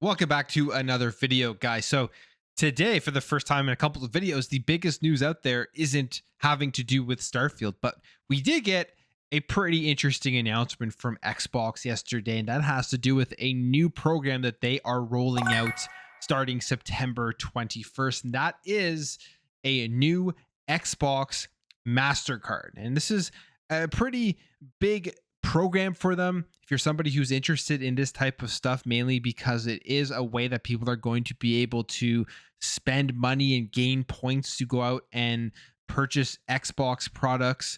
Welcome back to another video, guys. So today, for the first time in a couple of videos, the biggest news out there isn't having to do with Starfield, but we did get a pretty interesting announcement from Xbox yesterday, and that has to do with a new program that they are rolling out starting September 21st, and that is a new Xbox MasterCard. And this is a pretty big program for them if you're somebody who's interested in this type of stuff, mainly because it is a way that people are going to be able to spend money and gain points to go out and purchase Xbox products,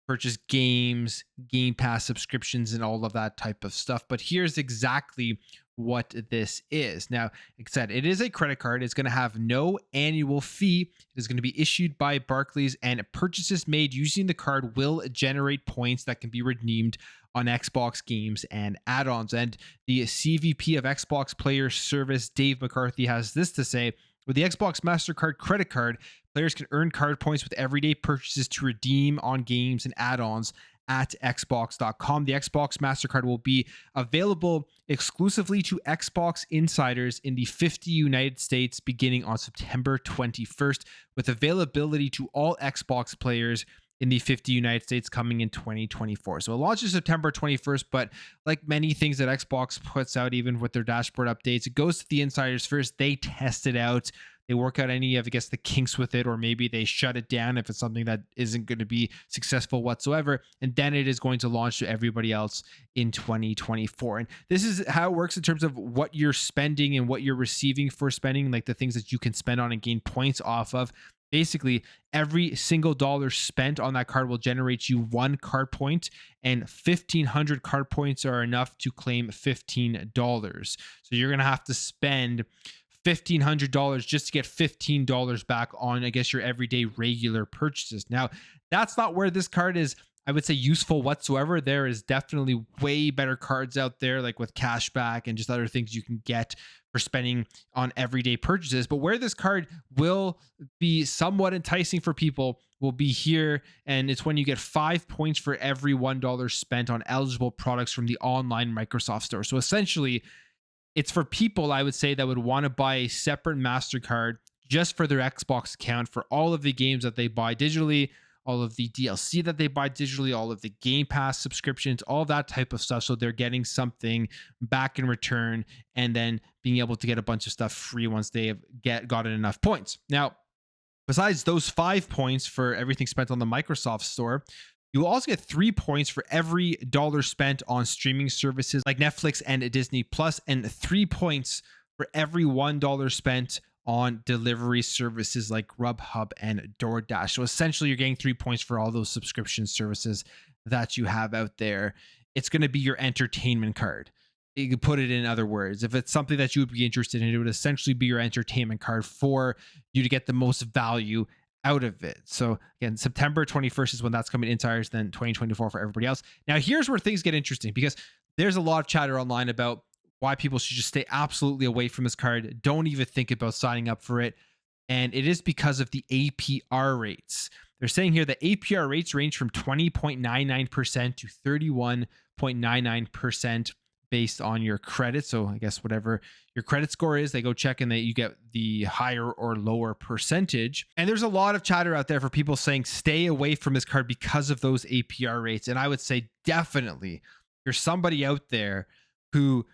purchase games, Game Pass subscriptions, and all of that type of stuff. But here's exactly what this is. Now, like I said, it is a credit card. It's going to have no annual fee. It is going to be issued by Barclays, and purchases made using the card will generate points that can be redeemed on Xbox games and add-ons. And the CVP of Xbox Player Service, Dave McCarthy, has this to say: with the Xbox MasterCard credit card, players can earn card points with everyday purchases to redeem on games and add-ons at xbox.com. The Xbox MasterCard will be available exclusively to Xbox insiders in the 50 United States beginning on September 21st, with availability to all Xbox players in the 50 United States coming in 2024. So it launches September 21st, but like many things that Xbox puts out, even with their dashboard updates, it goes to the insiders first. They test it out. They work out any of, I guess, the kinks with it, or maybe they shut it down if it's something that isn't going to be successful whatsoever. And then it is going to launch to everybody else in 2024. And this is how it works in terms of what you're spending and what you're receiving for spending, like the things that you can spend on and gain points off of. Basically, every single dollar spent on that card will generate you one card point, and 1,500 card points are enough to claim $15. So you're going to have to spend $1,500 just to get $15 back on, I guess, your everyday regular purchases. Now, that's not where this card is, I would say, useful whatsoever. There is definitely way better cards out there, like with cashback and just other things you can get for spending on everyday purchases. But where this card will be somewhat enticing for people will be here, and it's when you get 5 points for every $1 spent on eligible products from the online Microsoft Store. So essentially, it's for people, I would say, that would want to buy a separate MasterCard just for their Xbox account for all of the games that they buy digitally, all of the DLC that they buy digitally, all of the Game Pass subscriptions, all that type of stuff. So they're getting something back in return, and then being able to get a bunch of stuff free once they have gotten enough points. Now, besides those 5 points for everything spent on the Microsoft Store, you will also get 3 points for every dollar spent on streaming services like Netflix and Disney Plus, and 3 points for every $1 spent on delivery services like Grubhub and DoorDash. So essentially, you're getting 3 points for all those subscription services that you have out there. It's going to be your entertainment card. You could put it in other words. If it's something that you would be interested in, it would essentially be your entertainment card for you to get the most value out of it. So again, September 21st is when that's coming insiders, then 2024 for everybody else. Now, here's where things get interesting, because there's a lot of chatter online about why people should just stay absolutely away from this card. Don't even think about signing up for it. And it is because of the APR rates. They're saying here that APR rates range from 20.99% to 31.99% based on your credit. So I guess whatever your credit score is, they go check and that you get the higher or lower percentage. And there's a lot of chatter out there for people saying stay away from this card because of those APR rates. And I would say definitely, you're somebody out there who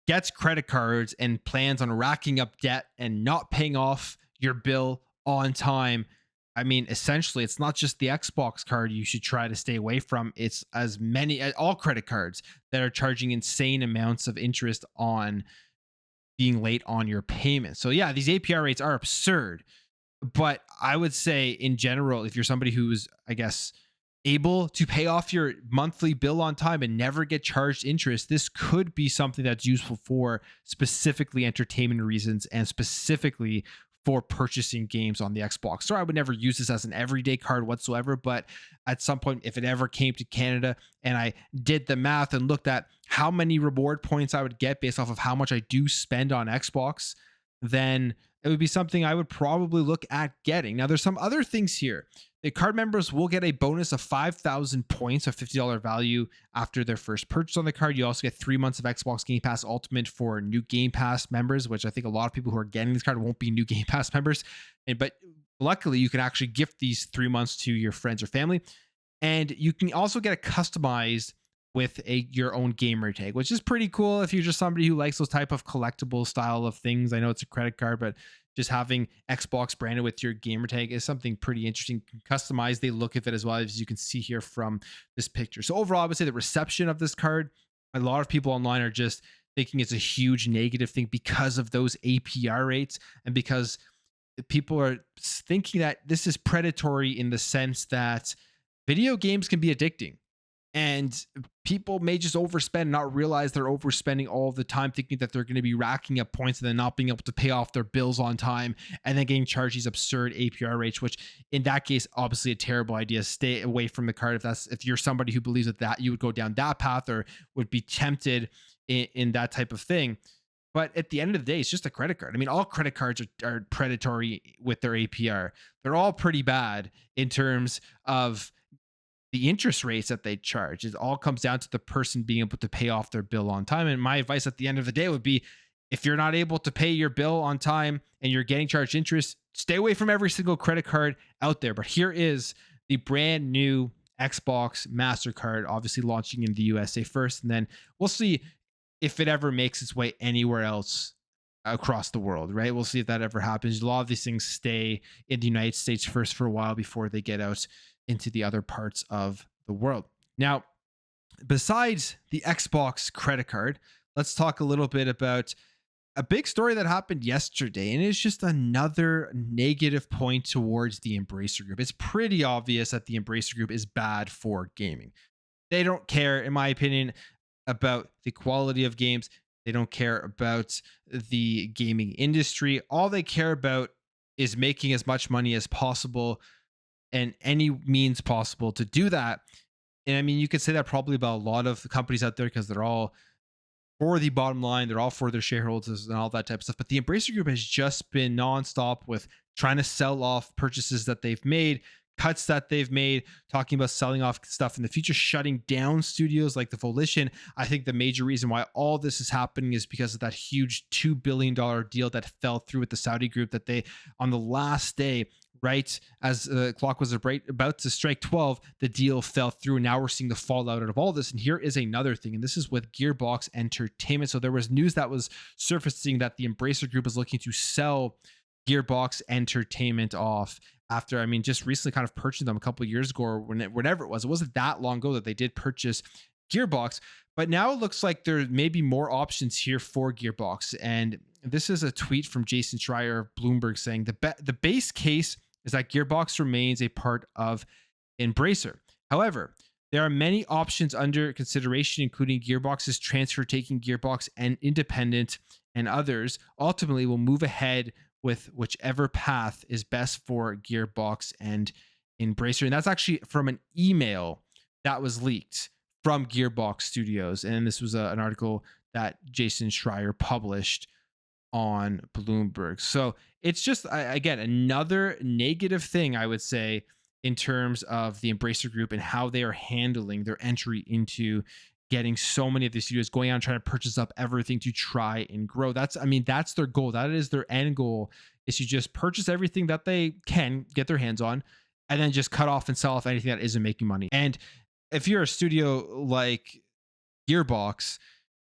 gets credit cards and plans on racking up debt and not paying off your bill on time. I mean, essentially, it's not just the Xbox card you should try to stay away from. It's all credit cards that are charging insane amounts of interest on being late on your payment. So yeah, these APR rates are absurd. But I would say in general, if you're somebody who's, I guess, able to pay off your monthly bill on time and never get charged interest, this could be something that's useful for specifically entertainment reasons and specifically for purchasing games on the Xbox Store. I would never use this as an everyday card whatsoever, but at some point, if it ever came to Canada and I did the math and looked at how many reward points I would get based off of how much I do spend on Xbox, then it would be something I would probably look at getting. Now, there's some other things here. The card members will get a bonus of 5,000 points, a $50 value after their first purchase on the card. You also get 3 months of Xbox Game Pass Ultimate for new Game Pass members, which I think a lot of people who are getting this card won't be new Game Pass members. But luckily, you can actually gift these 3 months to your friends or family. And you can also get it customized with your own gamer tag, which is pretty cool if you're just somebody who likes those type of collectible style of things. I know it's a credit card, but just having Xbox branded with your gamer tag is something pretty interesting. You can customize the look of it as well, as you can see here from this picture. So overall, I would say the reception of this card, a lot of people online are just thinking it's a huge negative thing because of those APR rates, and because people are thinking that this is predatory in the sense that video games can be addicting, and people may just overspend and not realize they're overspending all the time, thinking that they're going to be racking up points and then not being able to pay off their bills on time, and then getting charged these absurd APR rates, which in that case, obviously a terrible idea. Stay away from the card. If you're somebody who believes that you would go down that path or would be tempted in that type of thing. But at the end of the day, it's just a credit card. I mean, all credit cards are predatory with their APR. They're all pretty bad in terms of the interest rates that they charge. It all comes down to the person being able to pay off their bill on time. And my advice at the end of the day would be, if you're not able to pay your bill on time and you're getting charged interest, stay away from every single credit card out there. But here is the brand new Xbox MasterCard, obviously launching in the USA first, and then we'll see if it ever makes its way anywhere else across the world, right? We'll see if that ever happens. A lot of these things stay in the United States first for a while before they get out into the other parts of the world. Now, besides the Xbox credit card, let's talk a little bit about a big story that happened yesterday, and it's just another negative point towards the Embracer Group. It's pretty obvious that the Embracer Group is bad for gaming. They don't care, in my opinion, about the quality of games. They don't care about the gaming industry. All they care about is making as much money as possible and any means possible to do that. And I mean, you could say that probably about a lot of companies out there, because they're all for the bottom line, they're all for their shareholders and all that type of stuff. But the Embracer Group has just been nonstop with trying to sell off purchases that they've made, cuts that they've made, talking about selling off stuff in the future, shutting down studios like the Volition. I think the major reason why all this is happening is because of that huge $2 billion deal that fell through with the Saudi group, that they, on the last day, right as the clock was about to strike 12, the deal fell through. And now we're seeing the fallout of all this. And here is another thing, and this is with Gearbox Entertainment. So there was news that was surfacing that the Embracer Group is looking to sell Gearbox Entertainment off after, I mean, just recently kind of purchasing them a couple of years ago, or whenever it was. It wasn't that long ago that they did purchase Gearbox, but now it looks like there may be more options here for Gearbox. And this is a tweet from Jason Schreier of Bloomberg saying the base case is that Gearbox remains a part of Embracer. However, there are many options under consideration, including Gearbox's transfer, taking Gearbox and independent, and others. Ultimately, we'll move ahead with whichever path is best for Gearbox and Embracer. And that's actually from an email that was leaked from Gearbox Studios. And this was an article that Jason Schreier published on Bloomberg. So it's just, again, another negative thing, I would say, in terms of the Embracer Group and how they are handling their entry into getting so many of the studios, going out and trying to purchase up everything to try and grow. That's their goal. That is their end goal, is to just purchase everything that they can get their hands on, and then just cut off and sell off anything that isn't making money. And if you're a studio like Gearbox,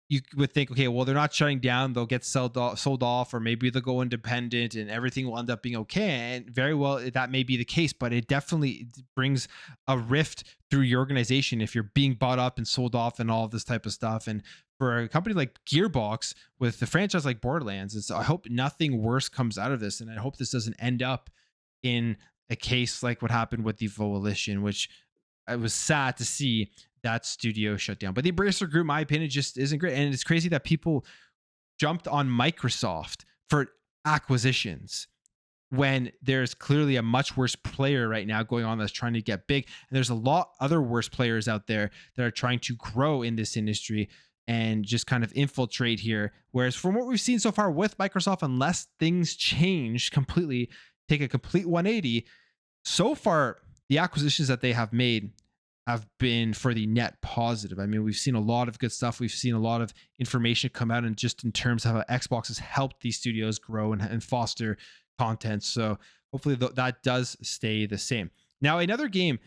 you would think, okay, well, they're not shutting down, they'll get sold off, or maybe they'll go independent and everything will end up being okay. And very well, that may be the case, but it definitely brings a rift through your organization if you're being bought up and sold off and all of this type of stuff. And for a company like Gearbox with the franchise like Borderlands, I hope nothing worse comes out of this. And I hope this doesn't end up in a case like what happened with the Volition, which I was sad to see that studio shut down. But the Embracer Group, in my opinion, just isn't great. And it's crazy that people jumped on Microsoft for acquisitions when there's clearly a much worse player right now going on that's trying to get big. And there's a lot other worse players out there that are trying to grow in this industry. and just kind of infiltrate here. Whereas from what we've seen so far with Microsoft, unless things change completely, take a complete 180, so far the acquisitions that they have made have been for the net positive. I mean, we've seen a lot of good stuff. We've seen a lot of information come out, and just in terms of how Xbox has helped these studios grow and foster content. So hopefully that does stay the same. Now, another game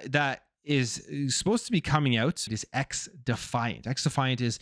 that is supposed to be coming out is xDefiant. xDefiant is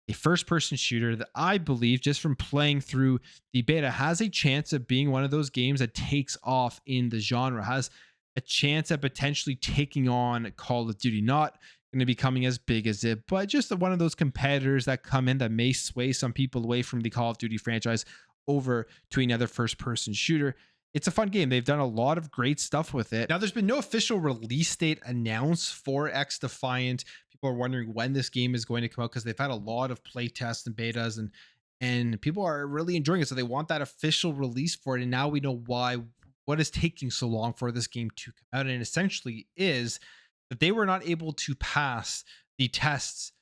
a first-person shooter that I believe, just from playing through the beta, has a chance of being one of those games that takes off in the genre, has a chance at potentially taking on Call of Duty. Not going to be coming as big as it, but just one of those competitors that come in that may sway some people away from the Call of Duty franchise over to another first-person shooter. It's a fun game. They've done a lot of great stuff with it. Now, there's been no official release date announced for xDefiant. People are wondering when this game is going to come out because they've had a lot of play tests and betas, and people are really enjoying it. So they want that official release for it. And now we know why, what is taking so long for this game to come out. And essentially is that they were not able to pass the tests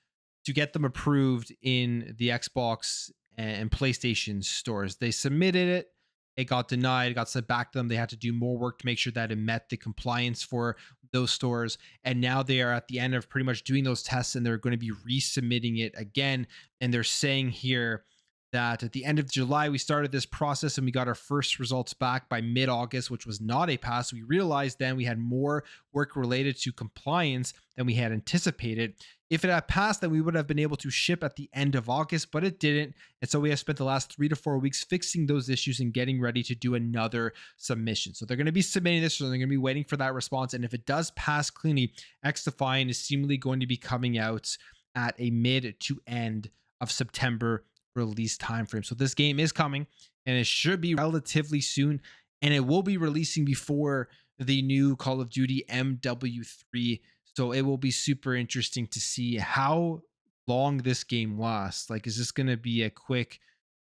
to get them approved in the Xbox and PlayStation stores. They submitted it. It got denied, it got sent back to them. They had to do more work to make sure that it met the compliance for those stores. And now they are at the end of pretty much doing those tests, and they're going to be resubmitting it again. And they're saying here that at the end of July, we started this process and we got our first results back by mid-August, which was not a pass. We realized then we had more work related to compliance than we had anticipated. If it had passed, then we would have been able to ship at the end of August, but it didn't. And so we have spent the last 3 to 4 weeks fixing those issues and getting ready to do another submission. So they're going to be submitting this, so they're going to be waiting for that response. And if it does pass cleanly, xDefiant is seemingly going to be coming out at a mid to end of September release timeframe. So this game is coming, and it should be relatively soon, and it will be releasing before the new Call of Duty MW3. So it will be super interesting to see how long this game lasts. Like, is this going to be a quick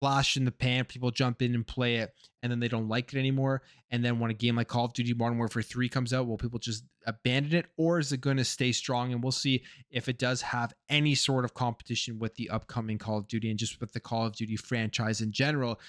flash in the pan? People jump in and play it, and then they don't like it anymore. And then when a game like Call of Duty Modern Warfare 3 comes out, will people just abandon it? Or is it going to stay strong? And we'll see if it does have any sort of competition with the upcoming Call of Duty and just with the Call of Duty franchise in general.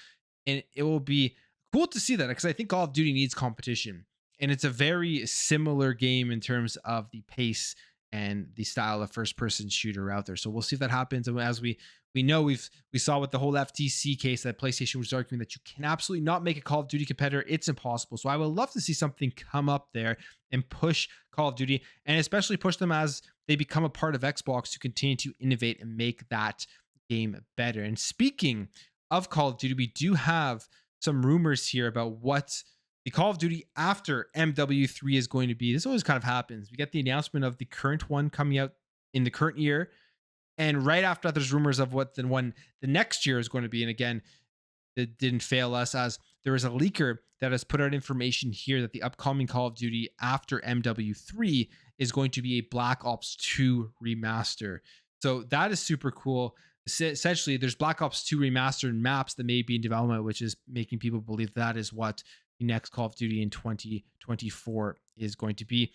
And it will be cool to see that, because I think Call of Duty needs competition. And it's a very similar game in terms of the pace and the style of first-person shooter out there. So we'll see if that happens. And as we know, we saw with the whole FTC case that PlayStation was arguing that you can absolutely not make a Call of Duty competitor. It's impossible. So I would love to see something come up there and push Call of Duty, and especially push them as they become a part of Xbox to continue to innovate and make that game better. And speaking of Call of Duty, we do have some rumors here about what the Call of Duty after MW3 is going to be. This always kind of happens. We get the announcement of the current one coming out in the current year, and right after that, there's rumors of what the next year is going to be. And again, it didn't fail us, as there is a leaker that has put out information here that the upcoming Call of Duty after MW3 is going to be a Black Ops 2 remaster. So that is super cool. Essentially, there's Black Ops 2 remastered maps that may be in development, which is making people believe that is what the next Call of Duty in 2024 is going to be.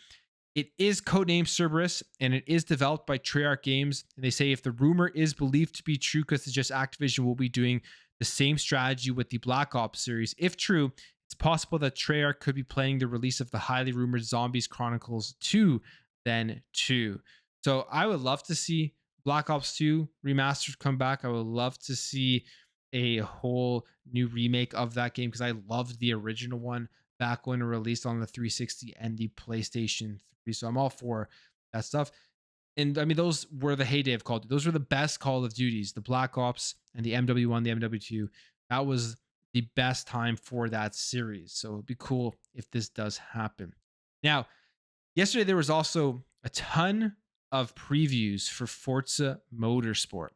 It is codenamed Cerberus, and it is developed by Treyarch Games. And they say if the rumor is believed to be true, because it's just Activision will be doing the same strategy with the Black Ops series. If true, it's possible that Treyarch could be planning the release of the highly rumored Zombies Chronicles 2 then too. So I would love to see Black Ops 2 remastered come back. I would love to see a whole new remake of that game, because I loved the original one back when it released on the 360 and the PlayStation 3. So I'm all for that stuff. And I mean, those were the heyday of Call of Duty. Those were the best Call of Duties, the Black Ops and the MW1, the MW2. That was the best time for that series. So it'd be cool if this does happen. Now, yesterday there was also a ton of previews for Forza Motorsport.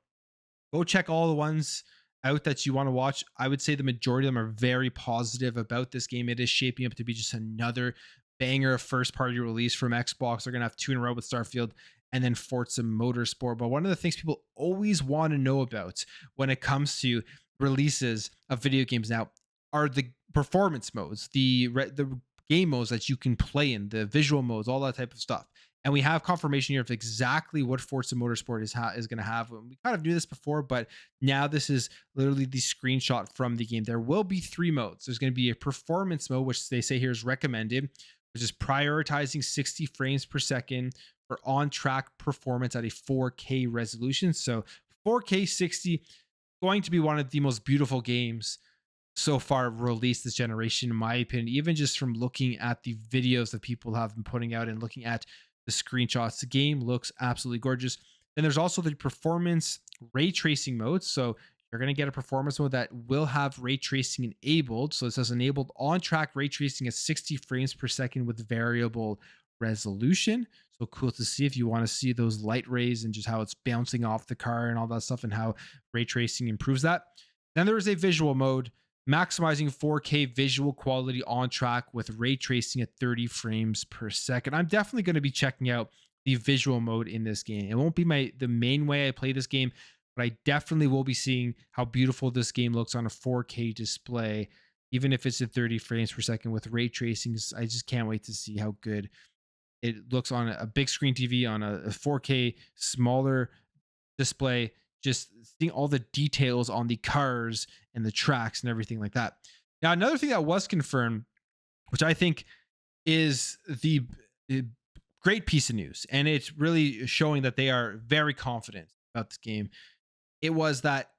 Go check all the ones out that you want to watch. I would say the majority of them are very positive about this game. It is shaping up to be just another banger of first party release from Xbox. They're going to have 2 in a row with Starfield and then Forza Motorsport. But one of the things people always want to know about when it comes to releases of video games now are the performance modes, the game modes that you can play in, the visual modes, all that type of stuff. And we have confirmation here of exactly what Forza Motorsport is going to have. We kind of knew this before, but now this is literally the screenshot from the game. There will be 3 modes. There's going to be a performance mode, which they say here is recommended, which is prioritizing 60 frames per second for on-track performance at a 4K resolution. So 4K 60, going to be one of the most beautiful games so far released this generation, in my opinion. Even just from looking at the videos that people have been putting out and looking at the screenshots, the game looks absolutely gorgeous. Then there's also the performance ray tracing mode. So you're going to get a performance mode that will have ray tracing enabled. So it says enabled on-track ray tracing at 60 frames per second with variable resolution. So cool to see if you want to see those light rays and just how it's bouncing off the car and all that stuff and how ray tracing improves that. Then there is a visual mode, maximizing 4K visual quality on track with ray tracing at 30 frames per second. I'm definitely going to be checking out the visual mode in this game. It won't be the main way I play this game, but I definitely will be seeing how beautiful this game looks on a 4K display, even if it's at 30 frames per second with ray tracing. I just can't wait to see how good it looks on a big screen TV on a 4K smaller display, just seeing all the details on the cars and the tracks and everything like that. Now, another thing that was confirmed, which I think is the great piece of news, and it's really showing that they are very confident about this game, it was that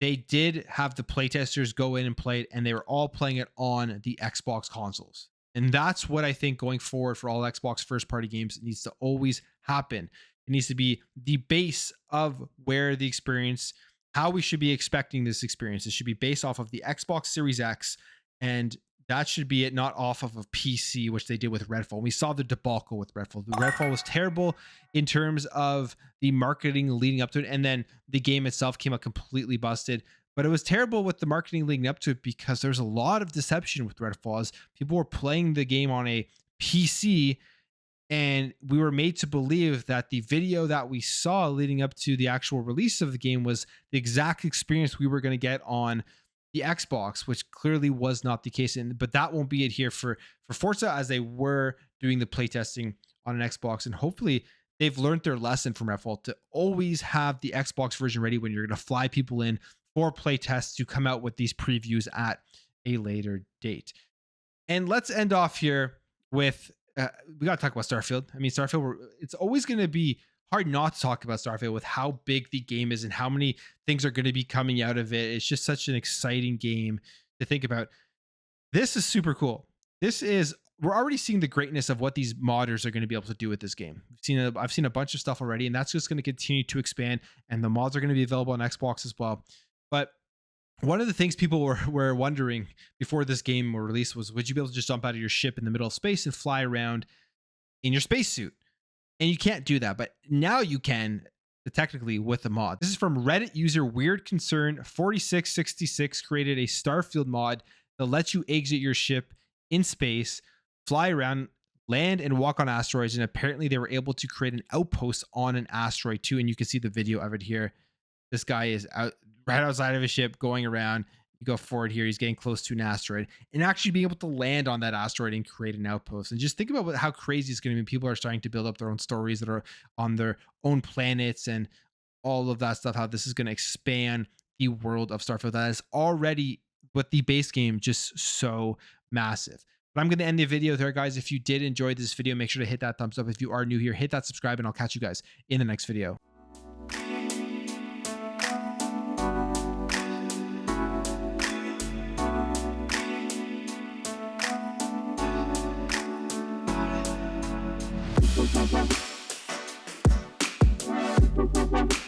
they did have the playtesters go in and play it, and they were all playing it on the Xbox consoles. And that's what I think going forward for all Xbox first party games, it needs to always happen. It needs to be the base of where the experience, how we should be expecting this experience. It should be based off of the Xbox Series X, and that should be it, not off of a PC, which they did with Redfall. We saw the debacle with Redfall. The Redfall was terrible in terms of the marketing leading up to it, and then the game itself came out completely busted. But it was terrible with the marketing leading up to it because there's a lot of deception with Redfall. As people were playing the game on a PC, and we were made to believe that the video that we saw leading up to the actual release of the game was the exact experience we were going to get on the Xbox, which clearly was not the case. But that won't be it here for Forza, as they were doing the playtesting on an Xbox. And hopefully they've learned their lesson from Redfall to always have the Xbox version ready when you're going to fly people in for playtests to come out with these previews at a later date. And let's end off here with we got to talk about Starfield. I mean, Starfield, it's always going to be hard not to talk about Starfield with how big the game is and how many things are going to be coming out of it. It's just such an exciting game to think about. This is super cool. We're already seeing the greatness of what these modders are going to be able to do with this game. I've seen a bunch of stuff already, and that's just going to continue to expand, and the mods are going to be available on Xbox as well. But one of the things people were wondering before this game were released was, would you be able to just jump out of your ship in the middle of space and fly around in your spacesuit? And you can't do that, but now you can, technically, with the mod. This is from Reddit user Weird Concern 4666, created a Starfield mod that lets you exit your ship in space, fly around, land, and walk on asteroids. And apparently they were able to create an outpost on an asteroid too. And you can see the video of it here. This guy is out right outside of his ship going around. You go forward here, he's getting close to an asteroid, and actually being able to land on that asteroid and create an outpost. And just think about how crazy it's going to be. People are starting to build up their own stories that are on their own planets and all of that stuff, how this is going to expand the world of Starfield that is already, with the base game, just so massive. But I'm going to end the video there, guys. If you did enjoy this video, make sure to hit that thumbs up. If you are new here, hit that subscribe, and I'll catch you guys in the next video. We'll be right back.